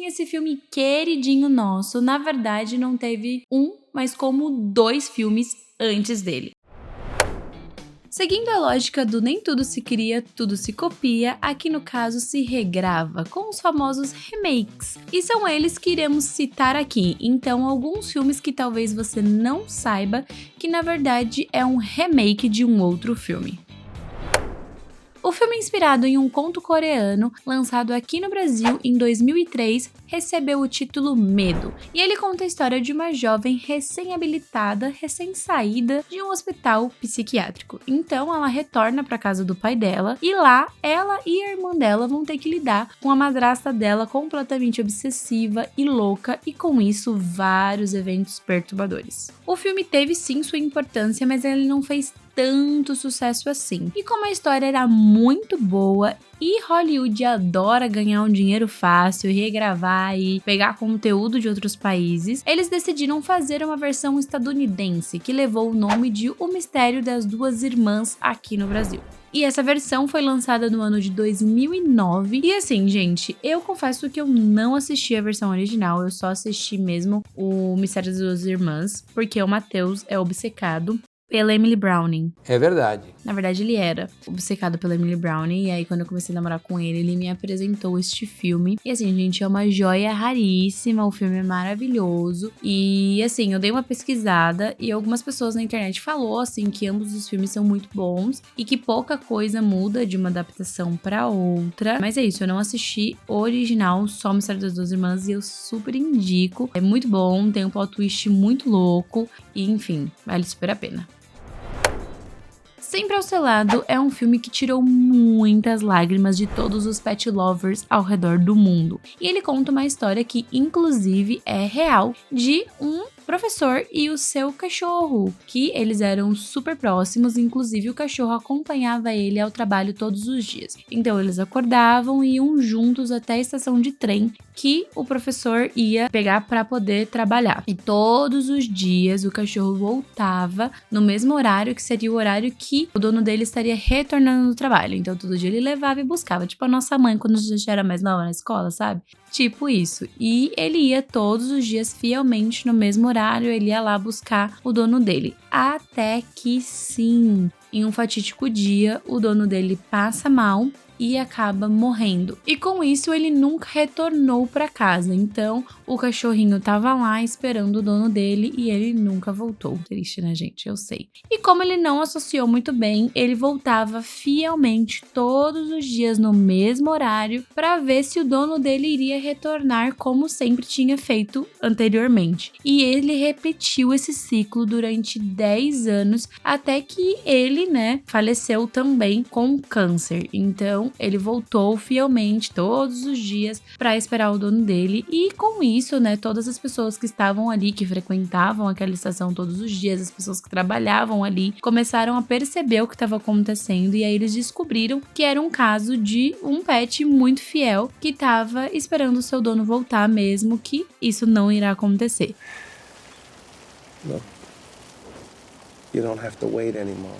sim, esse filme queridinho nosso, na verdade, não teve mas como 2 filmes antes dele. Seguindo a lógica do nem tudo se cria, tudo se copia, aqui no caso se regrava, com os famosos remakes. E são eles que iremos citar aqui, então alguns filmes que talvez você não saiba que na verdade é um remake de um outro filme. O filme, inspirado em um conto coreano, lançado aqui no Brasil em 2003, recebeu o título Medo, e ele conta a história de uma jovem recém-habilitada, recém-saída de um hospital psiquiátrico. Então ela retorna para casa do pai dela, e lá ela e a irmã dela vão ter que lidar com a madrasta dela completamente obsessiva e louca, e com isso vários eventos perturbadores. O filme teve sim sua importância, mas ele não fez tanto sucesso assim. E como a história era muito boa e Hollywood adora ganhar um dinheiro fácil, regravar e pegar conteúdo de outros países, eles decidiram fazer uma versão estadunidense que levou o nome de O Mistério das Duas Irmãs aqui no Brasil. E essa versão foi lançada no ano de 2009. E assim, gente, eu confesso que eu não assisti a versão original, eu só assisti mesmo O Mistério das Duas Irmãs, porque o Matheus é obcecado pela Emily Browning. É verdade. Na verdade, ele era obcecado pela Emily Browning, e aí quando eu comecei a namorar com ele, ele me apresentou este filme. E assim, gente, é uma joia raríssima, o filme é maravilhoso. E assim, eu dei uma pesquisada e algumas pessoas na internet falou assim que ambos os filmes são muito bons e que pouca coisa muda de uma adaptação pra outra. Mas é isso, eu não assisti o original, só o Mistério das Duas Irmãs, e eu super indico. É muito bom, tem um plot twist muito louco e enfim, vale super a pena. Sempre ao seu lado é um filme que tirou muitas lágrimas de todos os pet lovers ao redor do mundo. E ele conta uma história que, inclusive, é real, de um professor e o seu cachorro, que eles eram super próximos, inclusive o cachorro acompanhava ele ao trabalho todos os dias. Então eles acordavam e iam juntos até a estação de trem que o professor ia pegar para poder trabalhar. E todos os dias o cachorro voltava no mesmo horário, que seria o horário que o dono dele estaria retornando do trabalho. Então todo dia ele levava e buscava, tipo a nossa mãe quando a gente era mais nova na escola, sabe? Tipo isso. E ele ia todos os dias fielmente no mesmo horário, ele ia lá buscar o dono dele. Até que sim, em um fatídico dia, o dono dele passa mal e acaba morrendo. E com isso ele nunca retornou para casa. Então o cachorrinho tava lá esperando o dono dele e ele nunca voltou. Triste, né, gente? Eu sei. E como ele não associou muito bem, ele voltava fielmente todos os dias no mesmo horário para ver se o dono dele iria retornar como sempre tinha feito anteriormente. E ele repetiu esse ciclo durante 10 anos até que ele, faleceu também com câncer. Então ele voltou fielmente todos os dias para esperar o dono dele, e com isso, todas as pessoas que estavam ali, que frequentavam aquela estação todos os dias, as pessoas que trabalhavam ali, começaram a perceber o que estava acontecendo, e aí eles descobriram que era um caso de um pet muito fiel que estava esperando o seu dono voltar, mesmo que isso não irá acontecer. Look, you don't have to wait anymore.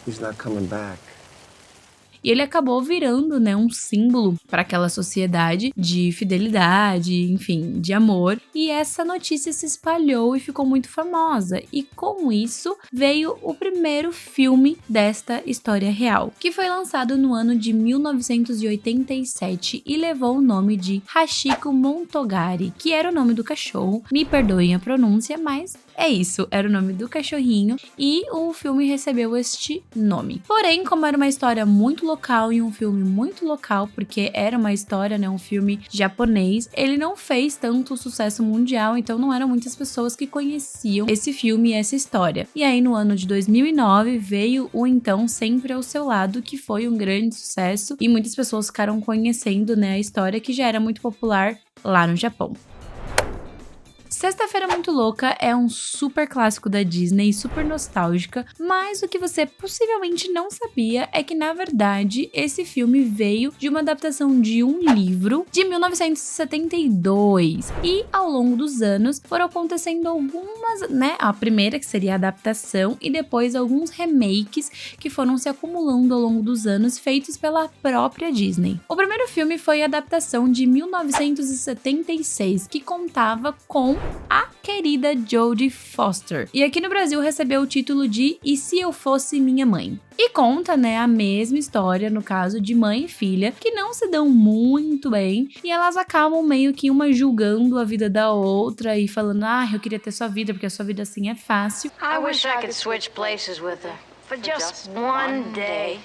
He's not coming back. E ele acabou virando, um símbolo para aquela sociedade de fidelidade, enfim, de amor. E essa notícia se espalhou e ficou muito famosa. E com isso veio o primeiro filme desta história real, que foi lançado no ano de 1987 e levou o nome de Hachiko Montogari, que era o nome do cachorro. Me perdoem a pronúncia, mas é isso, era o nome do cachorrinho, e o filme recebeu este nome. Porém, como era uma história muito local e um filme muito local, porque era uma história, um filme japonês, ele não fez tanto sucesso mundial, então não eram muitas pessoas que conheciam esse filme e essa história. E aí no ano de 2009 veio o então Sempre ao Seu Lado, que foi um grande sucesso e muitas pessoas ficaram conhecendo, a história, que já era muito popular lá no Japão. Sexta-feira Muito Louca é um super clássico da Disney, super nostálgica, mas o que você possivelmente não sabia é que, na verdade, esse filme veio de uma adaptação de um livro de 1972. E, ao longo dos anos, foram acontecendo algumas, né? A primeira, que seria a adaptação, e depois alguns remakes que foram se acumulando ao longo dos anos, feitos pela própria Disney. O primeiro filme foi a adaptação de 1976, que contava com a querida Jodie Foster. E aqui no Brasil recebeu o título de E Se Eu Fosse Minha Mãe? E conta, né, a mesma história, no caso de mãe e filha, que não se dão muito bem, e elas acabam meio que uma julgando a vida da outra e falando, eu queria ter sua vida, porque a sua vida assim é fácil. I wish I could switch places with her for just one day.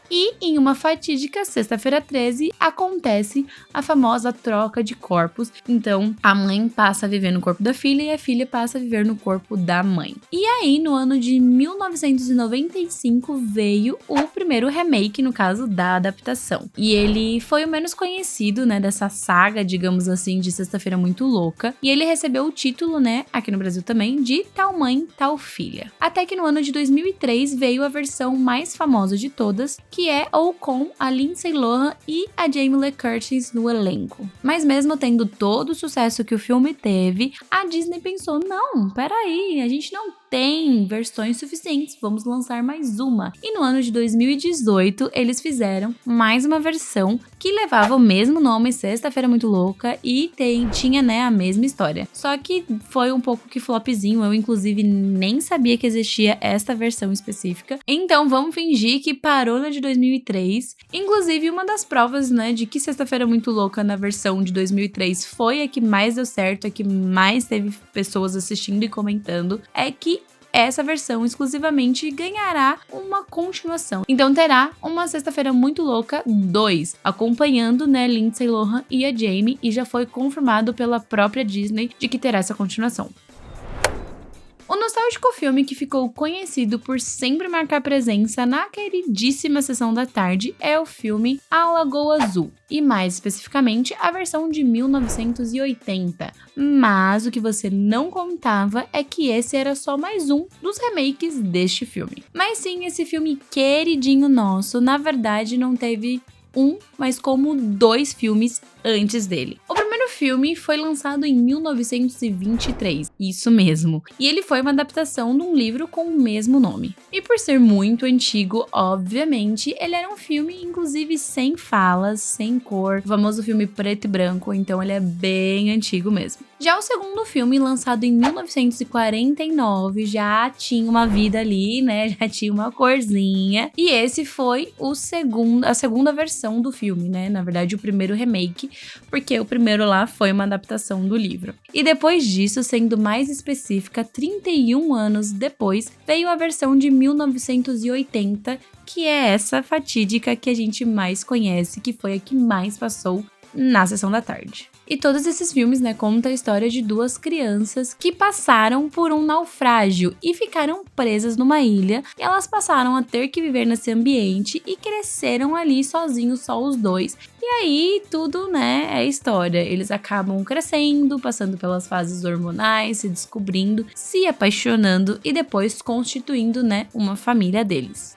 E em uma fatídica sexta-feira 13 acontece a famosa troca de corpos. Então a mãe passa a viver no corpo da filha e a filha passa a viver no corpo da mãe. E aí no ano de 1995 veio o primeiro remake, no caso da adaptação. E ele foi o menos conhecido, né, dessa saga, digamos assim, de Sexta-feira Muito Louca. E ele recebeu o título, né, aqui no Brasil também, de Tal Mãe, Tal Filha. Até que no ano de 2003 veio a versão mais famosa de todas, que é ou com a Lindsay Lohan e a Jamie Lee Curtis no elenco. Mas mesmo tendo todo o sucesso que o filme teve, a Disney pensou, não, peraí, a gente não tem versões suficientes, vamos lançar mais uma. E no ano de 2018, eles fizeram mais uma versão que levava o mesmo nome, Sexta-feira Muito Louca, e tinha, né, a mesma história. Só que foi um pouco que flopzinho, eu inclusive nem sabia que existia esta versão específica. Então vamos fingir que parou na de 2003. Inclusive, uma das provas, né, de que Sexta-feira Muito Louca na versão de 2003 foi a que mais deu certo, a que mais teve pessoas assistindo e comentando, é que essa versão exclusivamente ganhará uma continuação. Então terá uma Sexta-feira Muito Louca 2, acompanhando, né, Lindsay Lohan e a Jamie, e já foi confirmado pela própria Disney de que terá essa continuação. O nostálgico filme que ficou conhecido por sempre marcar presença na queridíssima Sessão da Tarde é o filme A Lagoa Azul, e mais especificamente a versão de 1980. Mas o que você não contava é que esse era só mais um dos remakes deste filme. Mas sim, esse filme queridinho nosso, na verdade não teve mas como 2 filmes antes dele. O primeiro filme foi lançado em 1923, isso mesmo, e ele foi uma adaptação de um livro com o mesmo nome. E por ser muito antigo, obviamente, ele era um filme, inclusive, sem falas, sem cor, o famoso filme preto e branco, então ele é bem antigo mesmo. Já o segundo filme, lançado em 1949, já tinha uma vida ali, né, já tinha uma corzinha, e esse foi a segunda versão do filme, né, na verdade o primeiro remake, porque o primeiro lá foi uma adaptação do livro. E depois disso, sendo mais específica, 31 anos depois, veio a versão de 1980, que é essa fatídica que a gente mais conhece, que foi a que mais passou na Sessão da Tarde. E todos esses filmes, né, contam a história de 2 crianças que passaram por um naufrágio e ficaram presas numa ilha, e elas passaram a ter que viver nesse ambiente e cresceram ali sozinhos, só os 2. E aí tudo, né, é história. Eles acabam crescendo, passando pelas fases hormonais, se descobrindo, se apaixonando e depois constituindo, né, uma família deles.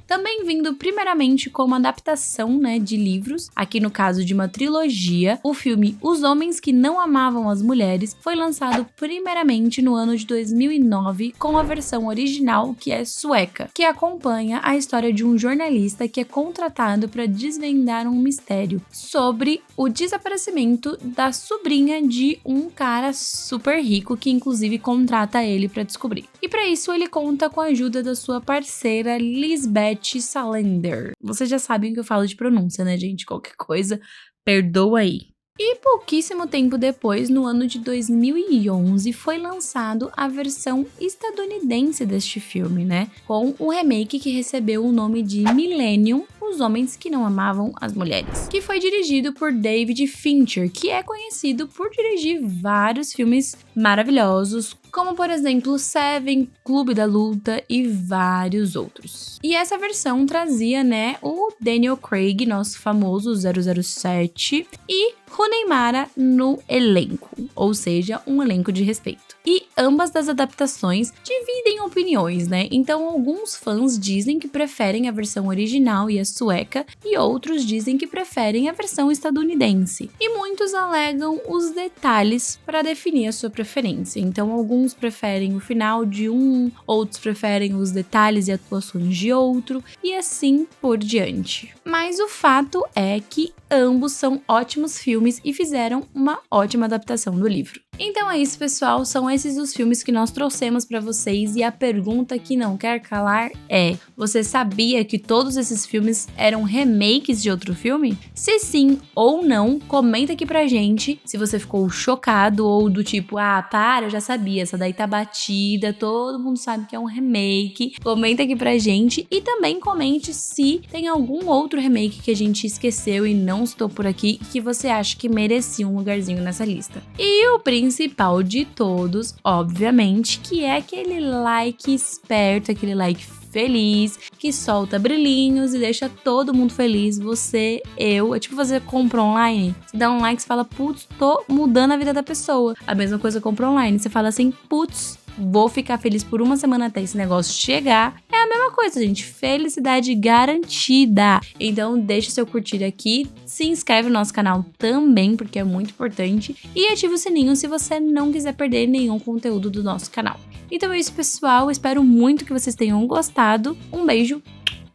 Também vindo primeiramente como adaptação, né, de livros, aqui no caso de uma trilogia, o filme Os Homens que Não Amavam as Mulheres foi lançado primeiramente no ano de 2009 com a versão original, que é sueca, que acompanha a história de um jornalista que é contratado para desvendar um mistério sobre o desaparecimento da sobrinha de um cara super rico que inclusive contrata ele para descobrir. E para isso ele conta com a ajuda da sua parceira Lisbeth Salander. Vocês já sabem que eu falo de pronúncia, né, gente? Qualquer coisa, perdoa aí. E pouquíssimo tempo depois, no ano de 2011, foi lançado a versão estadunidense deste filme, né? Com o remake que recebeu o nome de Millennium, Os Homens que Não Amavam as Mulheres, que foi dirigido por David Fincher, que é conhecido por dirigir vários filmes maravilhosos, como por exemplo Seven, Clube da Luta e vários outros. E essa versão trazia, né, o Daniel Craig, nosso famoso 007, e Rooney Mara no elenco. ou seja, um elenco de respeito. E ambas das adaptações dividem opiniões, né? Então alguns fãs dizem que preferem a versão original e a sueca, e outros dizem que preferem a versão estadunidense. E muitos alegam os detalhes para definir a sua preferência. Então alguns preferem o final de um, outros preferem os detalhes e atuações de outro, e assim por diante. Mas o fato é que ambos são ótimos filmes e fizeram uma ótima adaptação do livro. Então é isso, pessoal, são esses os filmes que nós trouxemos para vocês, e a pergunta que não quer calar é: você sabia que todos esses filmes eram remakes de outro filme? Se sim ou não, comenta aqui pra gente se você ficou chocado ou do tipo, para, eu já sabia, essa daí tá batida, todo mundo sabe que é um remake. Comenta aqui pra gente e também comente se tem algum outro remake que a gente esqueceu e não citou por aqui e que você acha que merecia um lugarzinho nessa lista. E o principal de todos, obviamente, que é aquele like esperto, aquele like feliz, que solta brilhinhos e deixa todo mundo feliz. Você, eu. É tipo você compra online, você dá um like e fala, putz, tô mudando a vida da pessoa. A mesma coisa compra online, você fala assim, putz, vou ficar feliz por uma semana até esse negócio chegar. É a mesma coisa, gente. Felicidade garantida. Então deixa seu curtir aqui, se inscreve no nosso canal também, porque é muito importante, e ativa o sininho se você não quiser perder nenhum conteúdo do nosso canal. Então é isso, pessoal. Espero muito que vocês tenham gostado. Um beijo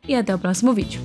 e até o próximo vídeo.